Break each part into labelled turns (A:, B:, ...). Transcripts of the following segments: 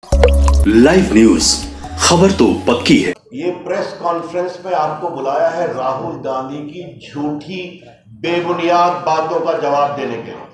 A: Live news, खबर तो पक्की है।
B: ये प्रेस कॉन्फ्रेंस में आपको बुलाया है राहुल गांधी की झूठी बेबुनियाद बातों का जवाब देने के लिए।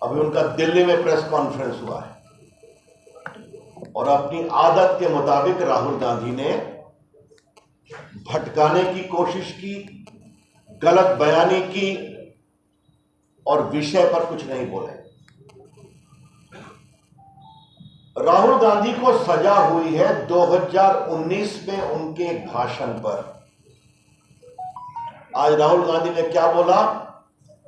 B: अभी उनका दिल्ली में प्रेस कॉन्फ्रेंस हुआ है और अपनी आदत के मुताबिक राहुल गांधी ने भटकाने की कोशिश की, गलत बयानी की और विषय पर कुछ नहीं बोले। राहुल गांधी को सजा हुई है 2019 में उनके एक भाषण पर। आज राहुल गांधी ने क्या बोला,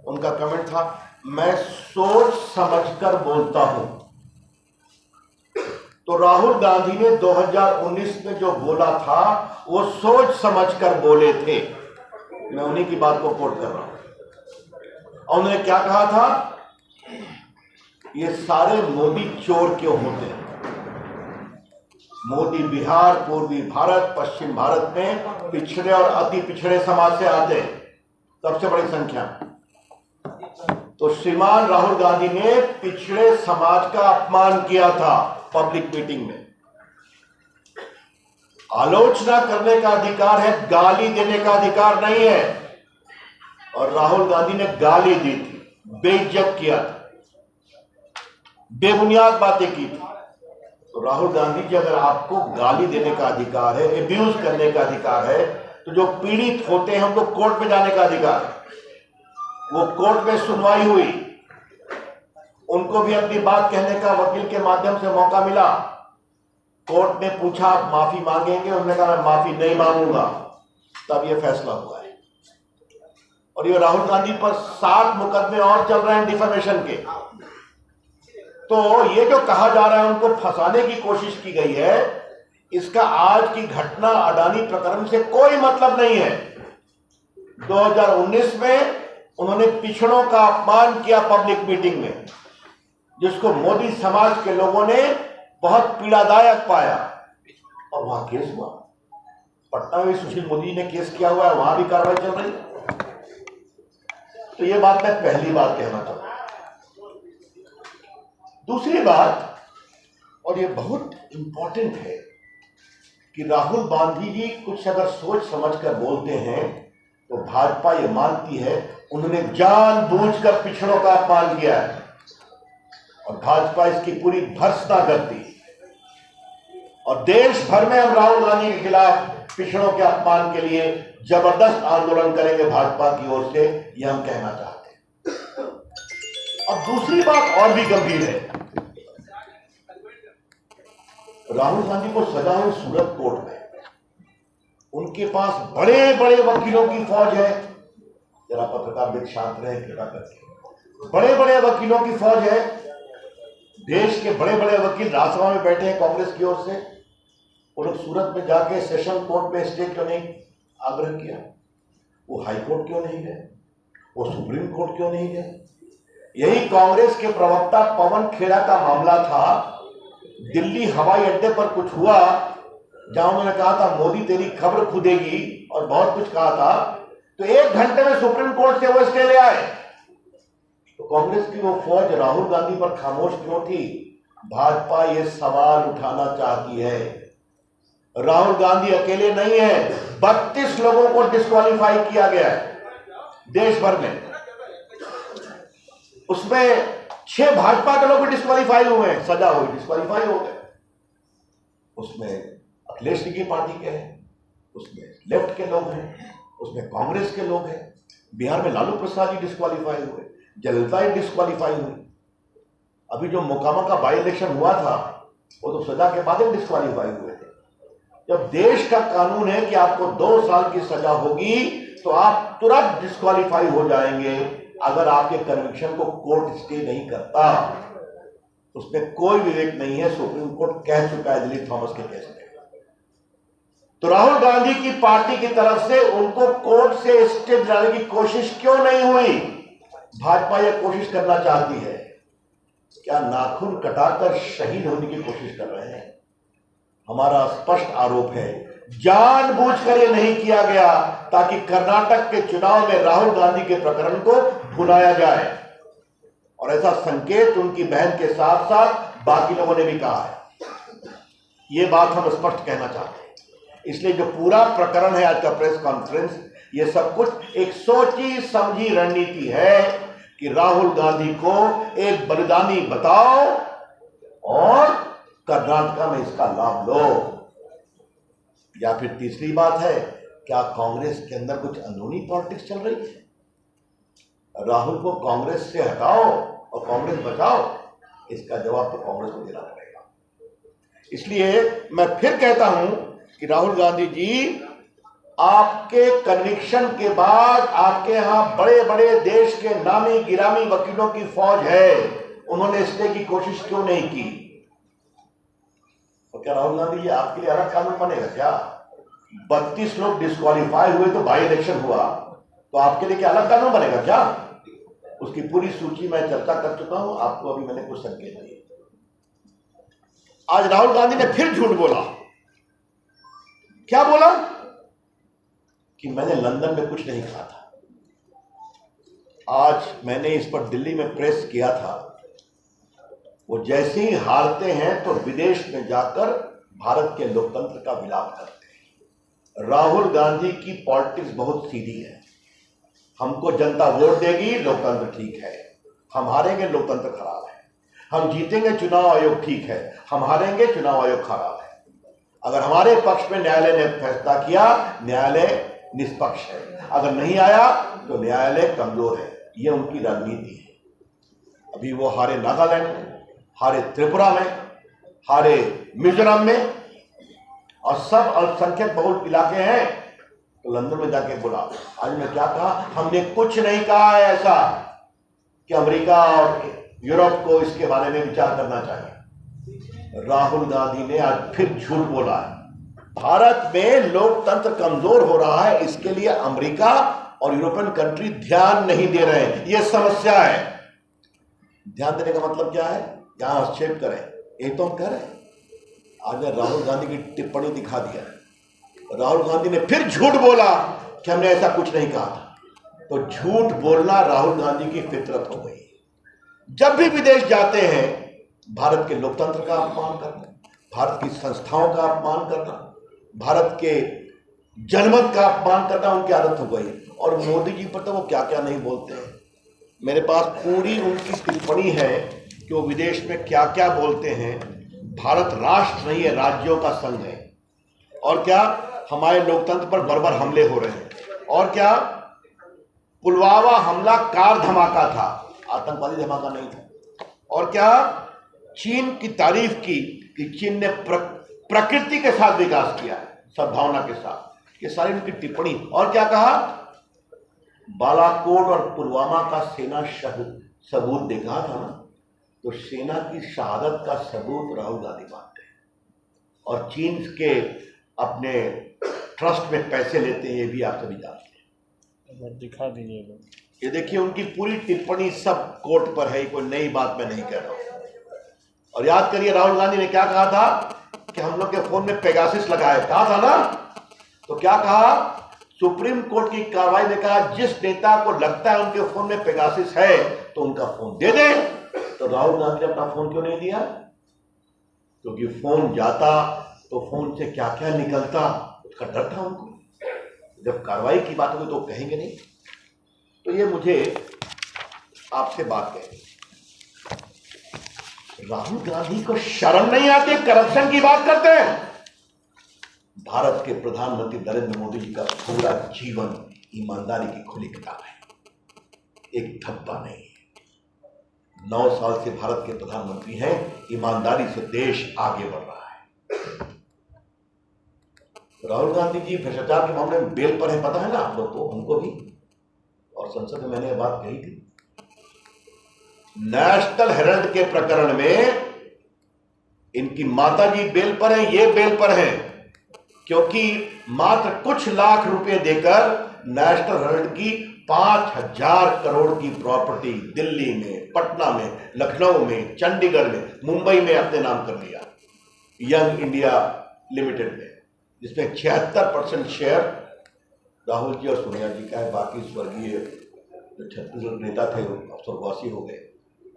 B: उनका कमेंट था, मैं सोच समझकर बोलता हूं। तो राहुल गांधी ने 2019 में जो बोला था वो सोच समझकर बोले थे। मैं उन्हीं की बात को कोट कर रहा हूं। और उन्होंने क्या कहा था, ये सारे मोदी चोर क्यों होते हैं। मोदी बिहार, पूर्वी भारत, पश्चिम भारत में पिछड़े और अति पिछड़े समाज से आते हैं, सबसे बड़ी संख्या। तो श्रीमान राहुल गांधी ने पिछड़े समाज का अपमान किया था पब्लिक मीटिंग में। आलोचना करने का अधिकार है, गाली देने का अधिकार नहीं है। और राहुल गांधी ने गाली दी थी, बेइज्जत किया था, बेबुनियाद बातें की थी। तो राहुल गांधी जी, अगर आपको गाली देने का अधिकार है, एब्यूज करने का अधिकार है, तो जो पीड़ित होते हैं उनको कोर्ट में जाने का अधिकार है। वो कोर्ट में सुनवाई हुई, उनको भी अपनी बात कहने का वकील के माध्यम से मौका मिला। कोर्ट ने पूछा आप माफी मांगेंगे, उन्होंने कहा मैं माफी नहीं मांगूंगा। तब यह फैसला हुआ है। और ये राहुल गांधी पर 7 मुकदमे और चल रहे हैं डिफेमेशन के। तो ये जो कहा जा रहा है उनको फंसाने की कोशिश की गई है, इसका आज की घटना अडानी प्रकरण से कोई मतलब नहीं है। 2019 में उन्होंने पिछड़ों का अपमान किया पब्लिक मीटिंग में, जिसको मोदी समाज के लोगों ने बहुत पीड़ादायक पाया और वहां केस हुआ। पटना में सुशील मोदी ने केस किया हुआ है, वहां भी कार्रवाई चल रही है। तो ये बात मैं पहली बात कहना चाहता हूं। दूसरी बात, और ये बहुत इंपॉर्टेंट है, कि राहुल गांधी जी कुछ अगर सोच समझकर बोलते हैं तो भाजपा ये मानती है उन्होंने जानबूझकर पिछड़ों का अपमान किया है और भाजपा इसकी पूरी भर्त्सना करती। और देश भर में हम राहुल गांधी के खिलाफ पिछड़ों के अपमान के लिए जबरदस्त आंदोलन करेंगे भाजपा की ओर से, यह हम कहना चाहते हैं। अब दूसरी बात और भी गंभीर है। राहुल गांधी को सजा हुई सूरत कोर्ट में, उनके पास बड़े बड़े वकीलों की फौज है। जरा पत्रकार भी शांत रहे कृपा करके। बड़े बड़े वकीलों की फौज है, देश के बड़े बड़े वकील राज्यसभा में बैठे हैं कांग्रेस की ओर से। वो लोग सूरत में जाके सेशन कोर्ट में स्टे क्यों नहीं आग्रह किया? वो हाई कोर्ट क्यों नहीं गए? वो सुप्रीम कोर्ट क्यों नहीं गए? यही कांग्रेस के प्रवक्ता पवन खेड़ा का मामला था। दिल्ली हवाई अड्डे पर कुछ हुआ जहां उन्होंने कहा था मोदी तेरी खबर खुदेगी और बहुत कुछ कहा था। तो 1 घंटे में सुप्रीम कोर्ट से वो स्टे ले आए। तो कांग्रेस की वो फौज राहुल गांधी पर खामोश क्यों थी? भाजपा ये सवाल उठाना चाहती है। राहुल गांधी अकेले नहीं है, 32 लोगों को डिस्क्वालीफाई किया गया है देश भर में। उसमें 6 भाजपा के लोग भी डिस्क्वालीफाई हुए हैं, सजा हुई, डिस्क्वालीफाई हो गए। उसमें अखिलेश जी की पार्टी के हैं, उसमें लेफ्ट के लोग हैं, उसमें कांग्रेस के लोग हैं। बिहार में लालू प्रसाद जी डिस्क्वालीफाई हुए, जयललिता जी डिस्क्वालीफाई हुई। अभी जो मोकामा का बाई इलेक्शन हुआ था वो तो सजा के बाद ही डिस्क्वालीफाई हुए थे। जब देश का कानून है कि आपको 2 साल की सजा होगी तो आप तुरंत डिस्क्वालीफाई हो जाएंगे अगर आपके कन्विक्शन को कोर्ट स्टे नहीं करता। उसमें कोई विवेक नहीं है, सुप्रीम कोर्ट कह चुका है दिलीप थॉमस के केस में। तो राहुल गांधी की पार्टी की तरफ से उनको कोर्ट से स्टे दिलाने की कोशिश क्यों नहीं हुई? भाजपा यह कोशिश करना चाहती है, क्या नाखून कटाकर शहीद होने की कोशिश कर रहे हैं? हमारा स्पष्ट आरोप है जानबूझकर यह नहीं किया गया ताकि कर्नाटक के चुनाव में राहुल गांधी के प्रकरण को भुलाया जाए। और ऐसा संकेत उनकी बहन के साथ साथ बाकी लोगों ने भी कहा है। ये बात हम स्पष्ट कहना चाहते हैं। इसलिए जो पूरा प्रकरण है आज का प्रेस कॉन्फ्रेंस, ये सब कुछ एक सोची समझी रणनीति है कि राहुल गांधी को एक बलिदानी बताओ और कर्नाटका में इसका लाभ लो। या फिर तीसरी बात है, क्या कांग्रेस के अंदर कुछ अंदरूनी पॉलिटिक्स चल रही है? राहुल को कांग्रेस से हटाओ और कांग्रेस बचाओ, इसका जवाब तो कांग्रेस को देना पड़ेगा। इसलिए मैं फिर कहता हूं कि राहुल गांधी जी, आपके कन्विक्शन के बाद आपके यहां बड़े बड़े देश के नामी गिरामी वकीलों की फौज है, उन्होंने इसलिए की कोशिश क्यों नहीं की? तो क्या राहुल गांधी जी आपके लिए अलग कानून बनेगा क्या? 32 लोग डिस्क्वालीफाई हुए तो बाई इलेक्शन हुआ, तो आपके लिए क्या अलग कानून बनेगा क्या? उसकी पूरी सूची मैं चर्चा कर चुका हूं, आपको अभी मैंने कुछ संकेत दिए। आज राहुल गांधी ने फिर झूठ बोला। क्या बोला? कि मैंने लंदन में कुछ नहीं कहा था। आज मैंने इस पर दिल्ली में प्रेस किया था। वो जैसे ही हारते हैं तो विदेश में जाकर भारत के लोकतंत्र का विलाप करते हैं। राहुल गांधी की पॉलिटिक्स बहुत सीधी है। हमको जनता वोट देगी, लोकतंत्र ठीक है। हम हारेंगे, लोकतंत्र खराब है। हम जीतेंगे, चुनाव आयोग ठीक है। हम हारेंगे, चुनाव आयोग खराब है। अगर हमारे पक्ष में न्यायालय ने फैसला किया, न्यायालय निष्पक्ष है। अगर नहीं आया तो न्यायालय कमजोर है। यह उनकी रणनीति है। अभी वो हारे नागालैंड में, हारे त्रिपुरा में, हारे मिजोरम में, और सब अल्पसंख्यक बहुल इलाके हैं। तो लंदन में जाके बोला। आज मैं क्या कहा? हमने कुछ नहीं कहा है ऐसा कि अमेरिका और यूरोप को इसके बारे में विचार करना चाहिए। राहुल गांधी ने आज फिर झूठ बोला है। भारत में लोकतंत्र कमजोर हो रहा है, इसके लिए अमेरिका और यूरोपियन कंट्री ध्यान नहीं दे रहे हैं। यह समस्या है। ध्यान देने का मतलब क्या है? यहां हस्तक्षेप करें, यही तो हम कह रहे हैं। आज राहुल गांधी की टिप्पणी दिखा दिया है। राहुल गांधी ने फिर झूठ बोला कि हमने ऐसा कुछ नहीं कहा था। तो झूठ बोलना राहुल गांधी की फितरत हो गई। जब भी विदेश जाते हैं, भारत के लोकतंत्र का अपमान करना, भारत की संस्थाओं का अपमान करना, भारत के जनमत का अपमान करना उनकी आदत हो गई। और मोदी जी पर तो वो क्या क्या नहीं बोलते हैं। मेरे पास पूरी उनकी टिप्पणी है कि वो विदेश में क्या क्या बोलते हैं। भारत राष्ट्र नहीं है, राज्यों का संघ है। और क्या हमारे लोकतंत्र पर बर्बर हमले हो रहे हैं। और क्या पुलवामा हमला कार धमाका था, आतंकवादी धमाका नहीं था। और क्या चीन की तारीफ की कि चीन ने प्रकृति के साथ विकास किया है, सद्भावना के साथ। ये सारी उनकी टिप्पणी। और क्या कहा? बालाकोट और पुलवामा का सेना सबूत देखा था ना, तो सेना की शहादत का सबूत राहुल गांधी मानते हैं। और चीन के अपने ट्रस्ट में पैसे लेते हैं, ये भी आप सभी जानते हैं।
C: दिखा दीजिए।
B: ये देखिए, उनकी पूरी टिप्पणी सब कोर्ट पर है, कोई नई बात मैं नहीं कह रहा हूं। और याद करिए, राहुल गांधी ने क्या कहा था कि हम लोग के फोन में पेगासिस लगाए, कहा था ना। तो क्या कहा? सुप्रीम कोर्ट की कार्रवाई ने कहा जिस नेता को लगता है उनके फोन में पेगासिस है तो उनका फोन दे दें। तो राहुल गांधी ने अपना फोन क्यों नहीं दिया? क्योंकि फोन जाता तो फोन से क्या क्या निकलता, उसका डर था उनको। जब कार्रवाई की बात होगी तो कहेंगे नहीं। तो ये मुझे आपसे बात कहें, राहुल गांधी को शर्म नहीं आती? करप्शन की बात करते हैं। भारत के प्रधानमंत्री नरेंद्र मोदी जी का पूरा जीवन ईमानदारी की खुली किताब है, एक धब्बा नहीं है। 9 साल से भारत के प्रधानमंत्री हैं, ईमानदारी से देश आगे बढ़ रहा है। राहुल गांधी जी भ्रष्टाचार के मामले में बेल पर है, पता है ना आप लोग को, हमको भी। और संसद में मैंने ये बात कही थी। नेशनल हेराल्ड के प्रकरण में इनकी माता जी बेल पर है, ये बेल पर है, क्योंकि मात्र कुछ लाख रुपए देकर नेशनल हेराल्ड की 5000 करोड़ की प्रॉपर्टी दिल्ली में, पटना में, लखनऊ में, चंडीगढ़ में, मुंबई में अपने नाम कर लिया, यंग इंडिया लिमिटेड में, जिसमें 76% शेयर राहुल जी और सोनिया जी का है। बाकी स्वर्गीय जो छत्तीसगढ़ नेता थे वो स्वर्गवासी हो गए।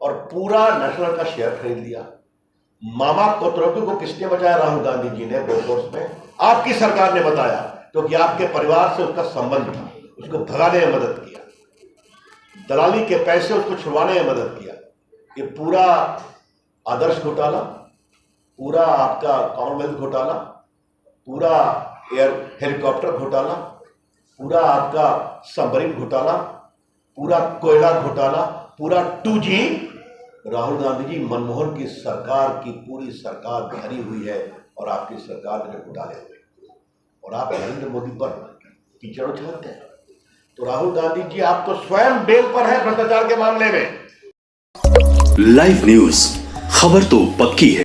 B: और पूरा नेशनल का शेयर खरीद लिया। मामा कोतरोपी को किसने बचाया? राहुल गांधी जी ने बोफोर्स में। आपकी सरकार ने बताया, क्योंकि आपके परिवार से उसका संबंध था। उसको भगाने में मदद किया, दलाली के पैसे उसको छुड़वाने में मदद किया। ये पूरा आदर्श घोटाला, पूरा आपका कॉमनवेल्थ घोटाला, पूरा एयर हेलीकॉप्टर घोटाला, पूरा आपका सबमरीन घोटाला, पूरा कोयला घोटाला, पूरा 2G राहुल गांधी जी, मनमोहन की सरकार की पूरी सरकार भरी हुई है और आपकी सरकार ने घोटाले हुए और आप नरेंद्र मोदी पर कीचड़ उछालते हैं। तो राहुल गांधी जी, आप तो स्वयं बेल पर है भ्रष्टाचार के मामले में।
A: लाइव न्यूज, खबर तो पक्की है।